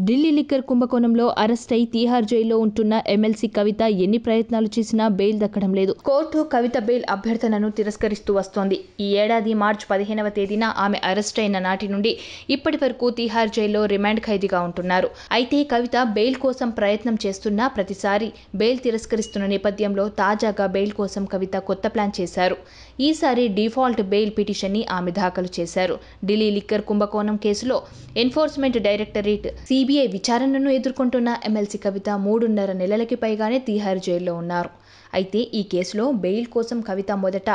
Delhi liquor కుంభకోణంలో arrest అయి తీహార్ జైల్లో ఉంటున్న ఎమ్మెల్సీ కవిత ఎన్ని ప్రయత్నాలు చేసినా బెయిల్ దక్కడం లేదు. కోర్టు కవిత బెయిల్ అభ్యర్థనను తిరస్కరిస్తూ వస్తోంది. ఈ ఏడాది మార్చి 15వ తేదీన ఆమె అరెస్ట్ అయిన నాటి నుండి ఇప్పటి వరకు తీహార్ జైల్లో రిమాండ్ ఖైదీగా ఉంటున్నారు. అయితే కవిత బెయిల్ కోసం ప్రయత్నం చేస్తున్నా ప్రతిసారి బెయిల్ తిరస్కరిస్తున్న నేపథ్యంలో తాజాగా బెయిల్ కోసం కవిత కొత్త ప్లాన్ చేశారు. ఈసారి డిఫాల్ట్ బెయిల్ పిటిషన్ని ఆమె దాఖలు చేశారు. ఢిల్లీ లిక్కర్ కుంభకోణం కేసులో ఎన్ఫోర్స్మెంట్ డైరెక్టరేట్ సిబిఐ విచారణను ఎదుర్కొంటున్న ఎమ్మెల్సీ కవిత 3.5 నెలలకి పైగానే తీహార్ జైల్లో ఉన్నారు. అయితే ఈ కేసులో బెయిల్ కోసం కవిత మొదట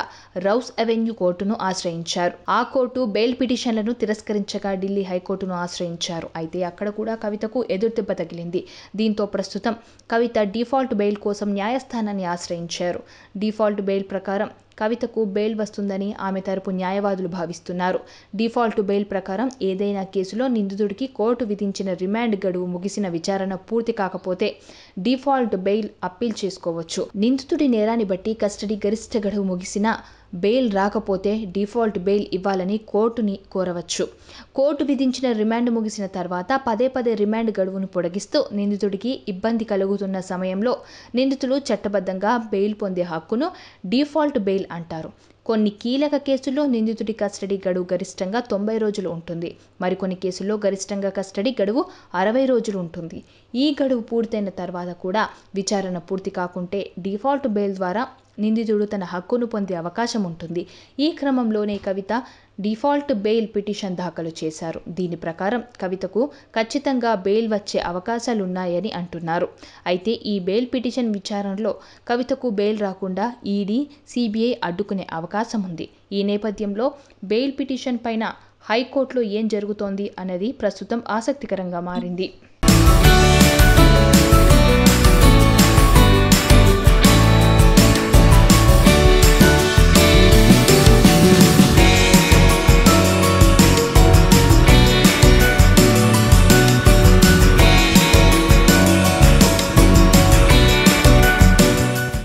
రౌస్ అవెన్యూ కోర్టును ఆశ్రయించారు. ఆ కోర్టు బెయిల్ పిటిషన్లను తిరస్కరించగా ఢిల్లీ హైకోర్టును ఆశ్రయించారు. అయితే అక్కడ కూడా కవితకు ఎదురుదెబ్బ తగిలింది. దీంతో ప్రస్తుతం కవిత డిఫాల్ట్ బెయిల్ కోసం న్యాయస్థానాన్ని ఆశ్రయించారు. డిఫాల్ట్ బెయిల్ ప్రకారం కవితకు బెయిల్ వస్తుందని ఆమె తరపు న్యాయవాదులు భావిస్తున్నారు. డిఫాల్ట్ బెయిల్ ప్రకారం ఏదైనా కేసులో నిందితుడికి కోర్టు విధించిన రిమాండ్ గడువు ముగిసిన విచారణ పూర్తి కాకపోతే డిఫాల్ట్ బెయిల్ అప్పీల్ చేసుకోవచ్చు. నిందితుడి నేరాన్ని బట్టి కస్టడీ గరిష్ట గడువు ముగిసినా బెయిల్ రాకపోతే డిఫాల్ట్ బెయిల్ ఇవ్వాలని కోర్టుని కోరవచ్చు. కోర్టు విధించిన రిమాండ్ ముగిసిన తర్వాత పదే రిమాండ్ గడువును పొడిగిస్తూ నిందితుడికి ఇబ్బంది కలుగుతున్న సమయంలో నిందితులు చట్టబద్ధంగా బెయిల్ పొందే హక్కును డిఫాల్ట్ బెయిల్ అంటారు. కొన్ని కీలక కేసుల్లో నిందితుడి కస్టడీ గడువు గరిష్టంగా 90 రోజులు ఉంటుంది. మరికొన్ని కేసుల్లో గరిష్టంగా కస్టడీ గడువు 60 రోజులు ఉంటుంది. ఈ గడువు పూర్తయిన తర్వాత కూడా విచారణ పూర్తి కాకుంటే డిఫాల్ట్ బెయిల్ ద్వారా నిందితుడు తన హక్కును పొందే అవకాశం ఉంటుంది. ఈ క్రమంలోనే కవిత డిఫాల్ట్ బెయిల్ పిటిషన్ దాఖలు చేశారు. దీని ప్రకారం కవితకు ఖచ్చితంగా బెయిల్ వచ్చే అవకాశాలున్నాయని అంటున్నారు. అయితే ఈ బెయిల్ పిటిషన్ విచారణలో కవితకు బెయిల్ రాకుండా ఈడీ, సిబిఐ అడ్డుకునే అవకాశం ఉంది. ఈ నేపథ్యంలో బెయిల్ పిటిషన్ పైన హైకోర్టులో ఏం జరుగుతోంది అన్నది ప్రస్తుతం ఆసక్తికరంగా మారింది.